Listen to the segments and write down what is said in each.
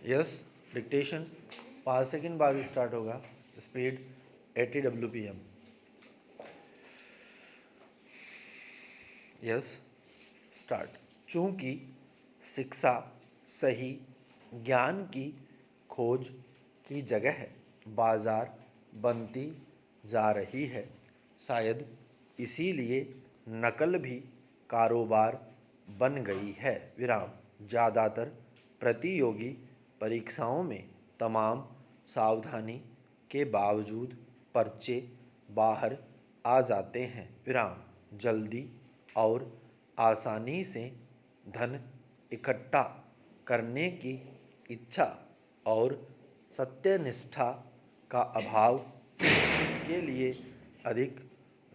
Yes, dictation 5 second बाद start होगा। Speed 80 WPM। Yes, start. चूँकि शिक्षा सही ज्ञान की खोज की जगह बाजार बनती जा रही है, शायद इसीलिए नकल भी कारोबार बन गई है। विराम। ज़्यादातर प्रतियोगी परीक्षाओं में तमाम सावधानी के बावजूद पर्चे बाहर आ जाते हैं। विराम। जल्दी और आसानी से धन इकट्ठा करने की इच्छा और सत्यनिष्ठा का अभाव इसके लिए अधिक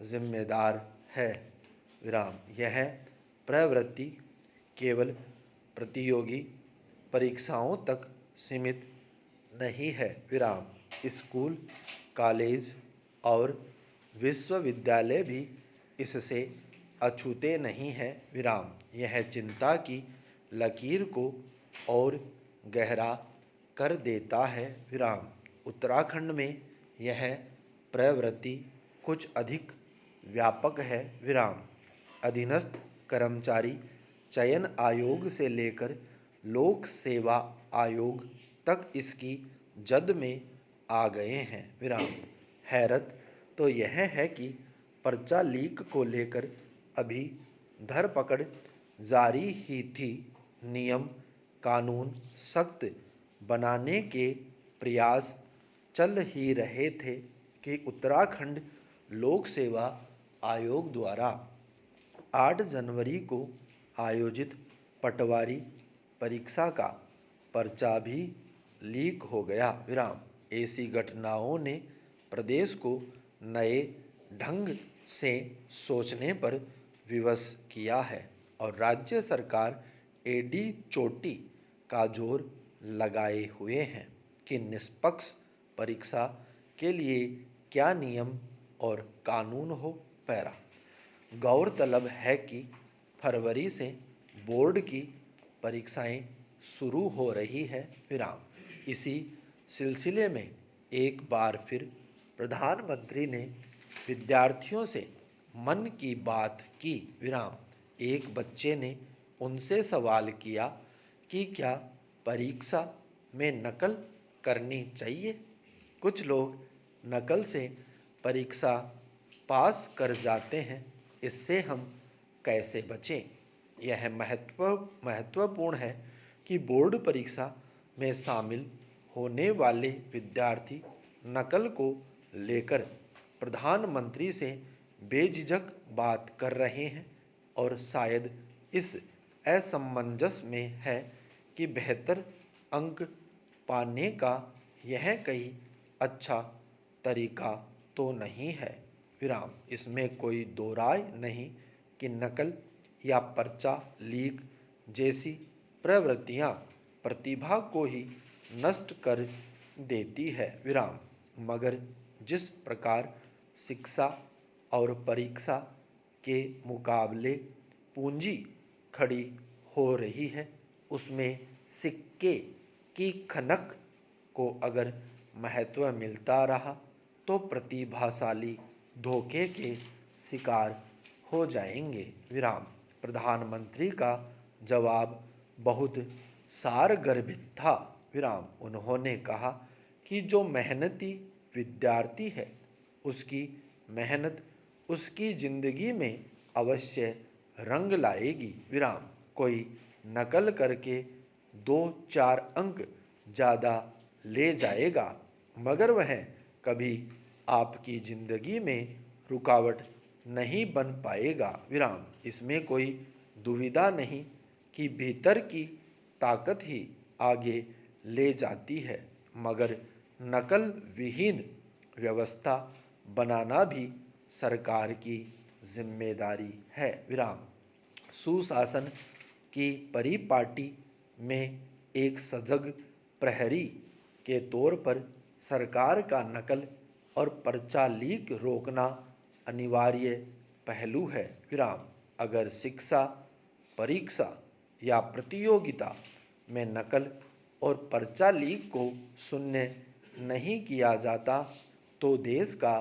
जिम्मेदार है। विराम। यह प्रवृत्ति केवल प्रतियोगी परीक्षाओं तक सीमित नहीं है। विराम। स्कूल, कॉलेज और विश्वविद्यालय भी इससे अछूते नहीं हैं। विराम। यह चिंता की लकीर को और गहरा कर देता है। विराम। उत्तराखंड में यह प्रवृत्ति कुछ अधिक व्यापक है। विराम। अधीनस्थ कर्मचारी चयन आयोग से लेकर लोक सेवा आयोग तक इसकी जद में आ गए हैं। विराम। हैरत तो यह है कि पर्चा लीक को लेकर अभी धरपकड़ जारी ही थी। नियम कानून सख्त बनाने के प्रयास चल ही रहे थे कि उत्तराखंड लोक सेवा आयोग द्वारा 8 जनवरी को आयोजित पटवारी परीक्षा का पर्चा भी लीक हो गया। विराम। ऐसी घटनाओं ने प्रदेश को नए ढंग से सोचने पर विवश किया है और राज्य सरकार एडी चोटी का जोर लगाए हुए हैं कि निष्पक्ष परीक्षा के लिए क्या नियम और कानून हो। पैरा। गौरतलब है कि फरवरी से बोर्ड की परीक्षाएं शुरू हो रही है। विराम। इसी सिलसिले में एक बार फिर प्रधानमंत्री ने विद्यार्थियों से मन की बात की। विराम। एक बच्चे ने उनसे सवाल किया कि क्या परीक्षा में नकल करनी चाहिए। कुछ लोग नकल से परीक्षा पास कर जाते हैं, इससे हम कैसे बचें। यह महत्वपूर्ण है कि बोर्ड परीक्षा में शामिल होने वाले विद्यार्थी नकल को लेकर प्रधानमंत्री से बेझिझक बात कर रहे हैं और शायद इस असमंजस में है कि बेहतर अंक पाने का यह कई अच्छा तरीका तो नहीं है। विराम। इसमें कोई दो राय नहीं कि नकल या पर्चा लीक जैसी प्रवृत्तियां प्रतिभा को ही नष्ट कर देती है। विराम। मगर जिस प्रकार शिक्षा और परीक्षा के मुकाबले पूंजी खड़ी हो रही है, उसमें सिक्के की खनक को अगर महत्व मिलता रहा तो प्रतिभाशाली धोखे के शिकार हो जाएंगे। विराम। प्रधानमंत्री का जवाब बहुत सारगर्भित था। विराम। उन्होंने कहा कि जो मेहनती विद्यार्थी है उसकी मेहनत उसकी जिंदगी में अवश्य रंग लाएगी। विराम। कोई नकल करके 2-4 अंक ज़्यादा ले जाएगा मगर वह कभी आपकी ज़िंदगी में रुकावट नहीं बन पाएगा। विराम। इसमें कोई दुविधा नहीं कि भीतर की ताकत ही आगे ले जाती है, मगर नकल विहीन व्यवस्था बनाना भी सरकार की जिम्मेदारी है। विराम। सुशासन की परिपाटी में एक सजग प्रहरी के तौर पर सरकार का नकल और पर्चा लीक रोकना अनिवार्य पहलू है। विराम। अगर शिक्षा, परीक्षा या प्रतियोगिता में नकल और पर्चा लीक को शून्य नहीं किया जाता तो देश का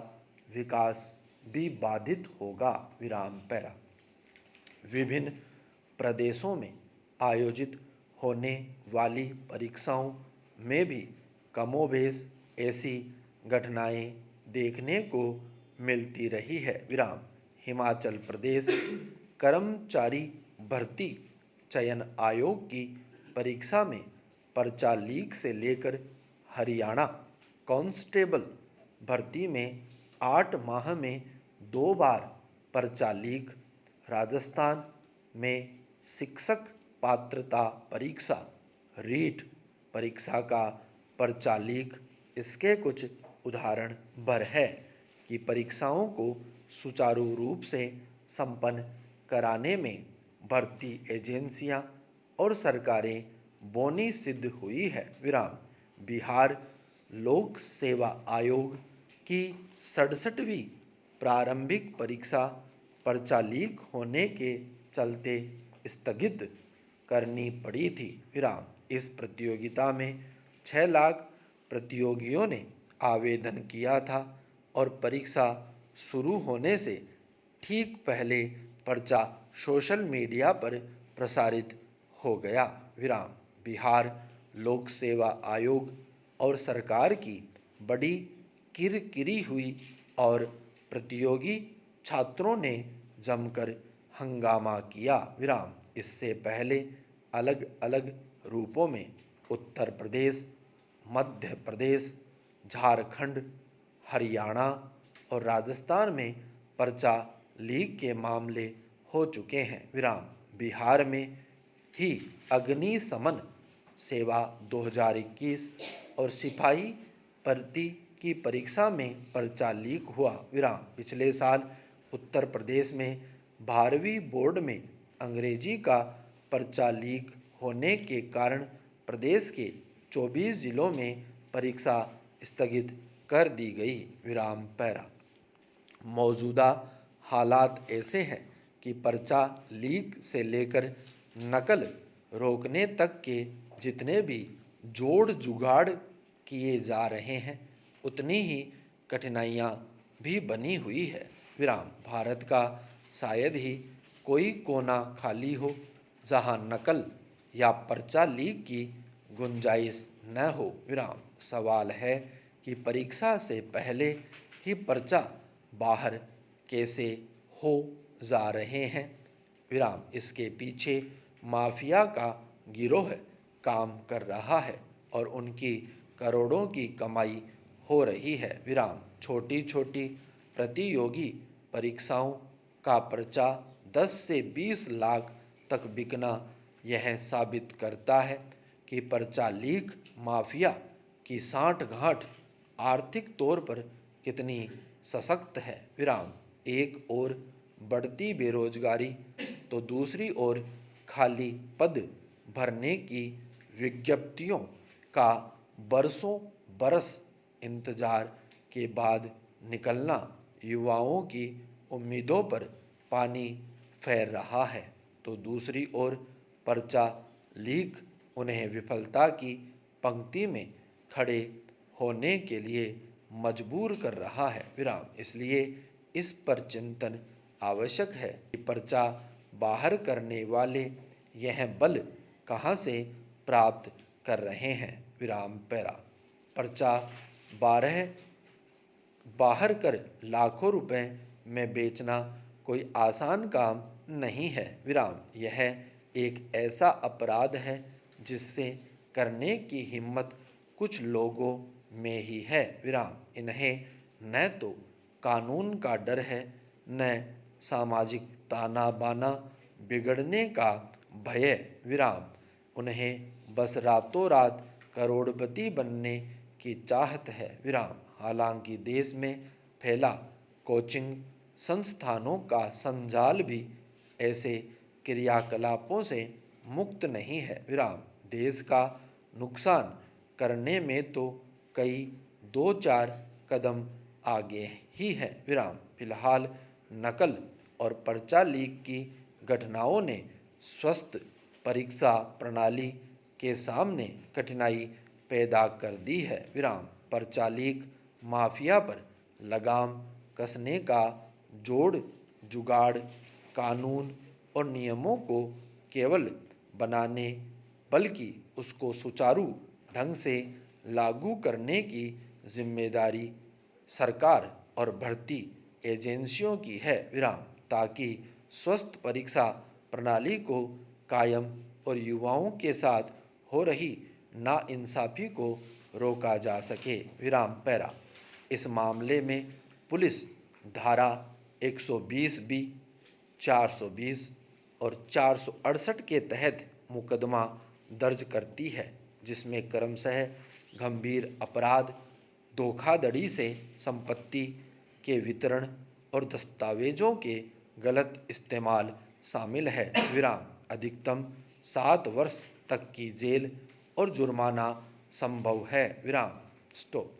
विकास भी बाधित होगा। विराम पैरा। विभिन्न प्रदेशों में आयोजित होने वाली परीक्षाओं में भी कमोबेश ऐसी घटनाएं देखने को मिलती रही है। विराम। हिमाचल प्रदेश कर्मचारी भर्ती चयन आयोग की परीक्षा में पर्चा लीक से लेकर हरियाणा कांस्टेबल भर्ती में 8 माह में 2 बार पर्चा लीक, राजस्थान में शिक्षक पात्रता परीक्षा रीट परीक्षा का पर्चा लीक इसके कुछ उदाहरण भर है कि परीक्षाओं को सुचारू रूप से संपन्न कराने में भर्ती एजेंसियां और सरकारें बौनी सिद्ध हुई है। विराम। बिहार लोक सेवा आयोग की 67वीं प्रारंभिक परीक्षा पर्चा लीक होने के चलते स्थगित करनी पड़ी थी। विराम। इस प्रतियोगिता में 6 लाख प्रतियोगियों ने आवेदन किया था और परीक्षा शुरू होने से ठीक पहले पर्चा सोशल मीडिया पर प्रसारित हो गया। विराम। बिहार लोक सेवा आयोग और सरकार की बड़ी किरकिरी हुई और प्रतियोगी छात्रों ने जमकर हंगामा किया। विराम। इससे पहले अलग अलग रूपों में उत्तर प्रदेश, मध्य प्रदेश, झारखंड, हरियाणा और राजस्थान में पर्चा लीक के मामले हो चुके हैं। विराम। बिहार में ही अग्निशमन सेवा 2021 और सिपाही भर्ती की परीक्षा में पर्चा लीक हुआ। विराम। पिछले साल उत्तर प्रदेश में 12वीं बोर्ड में अंग्रेजी का पर्चा लीक होने के कारण प्रदेश के 24 जिलों में परीक्षा स्थगित कर दी गई। विराम पैरा। मौजूदा हालात ऐसे हैं कि पर्चा लीक से लेकर नकल रोकने तक के जितने भी जोड़ जुगाड़ किए जा रहे हैं उतनी ही कठिनाइयाँ भी बनी हुई है। विराम। भारत का शायद ही कोई कोना खाली हो जहां नकल या पर्चा लीक की गुंजाइश न हो। विराम। सवाल है कि परीक्षा से पहले ही पर्चा बाहर कैसे हो जा रहे हैं। विराम। इसके पीछे माफिया का गिरोह काम कर रहा है और उनकी करोड़ों की कमाई हो रही है। विराम। छोटी छोटी प्रतियोगी परीक्षाओं का पर्चा 10 से 20 लाख तक बिकना यह साबित करता है कि पर्चा लीक माफिया की सांठगांठ आर्थिक तौर पर कितनी सशक्त है। विराम। एक ओर बढ़ती बेरोजगारी तो दूसरी ओर खाली पद भरने की विज्ञप्तियों का बरसों बरस इंतजार के बाद निकलना युवाओं की उम्मीदों पर पानी फेर रहा है तो दूसरी ओर पर्चा लीक उन्हें विफलता की पंक्ति में खड़े होने के लिए मजबूर कर रहा है। विराम। इसलिए इस पर चिंतन आवश्यक है कि पर्चा बाहर करने वाले यह बल कहाँ से प्राप्त कर रहे हैं। विराम पैरा। पर्चा बाहर कर लाखों रुपए में बेचना कोई आसान काम नहीं है। विराम। यह एक ऐसा अपराध है जिससे करने की हिम्मत कुछ लोगों में ही है। विराम। इन्हें न तो कानून का डर है न सामाजिक ताना बाना बिगड़ने का भय। विराम। उन्हें बस रातों रात करोड़पति बनने की चाहत है। विराम। हालांकि देश में फैला कोचिंग संस्थानों का संजाल भी ऐसे क्रियाकलापों से मुक्त नहीं है। विराम। देश का नुकसान करने में तो कई 2-4 कदम आगे ही है। विराम। फिलहाल नकल और पर्चा लीक की घटनाओं ने स्वस्थ परीक्षा प्रणाली के सामने कठिनाई पैदा कर दी है। विराम। पर चालीक माफिया पर लगाम कसने का जोड़ जुगाड़ कानून और नियमों को केवल बनाने बल्कि उसको सुचारू ढंग से लागू करने की जिम्मेदारी सरकार और भर्ती एजेंसियों की है। विराम। ताकि स्वस्थ परीक्षा प्रणाली को कायम और युवाओं के साथ हो रही नाइंसाफ़ी को रोका जा सके। विराम पैरा। इस मामले में पुलिस धारा 120 बी, 420 और 468 के तहत मुकदमा दर्ज करती है, जिसमें क्रमशः गंभीर अपराध, धोखाधड़ी से संपत्ति के वितरण और दस्तावेजों के गलत इस्तेमाल शामिल है। विराम। अधिकतम 7 वर्ष तक की जेल और जुर्माना संभव है। विराम। स्टॉप।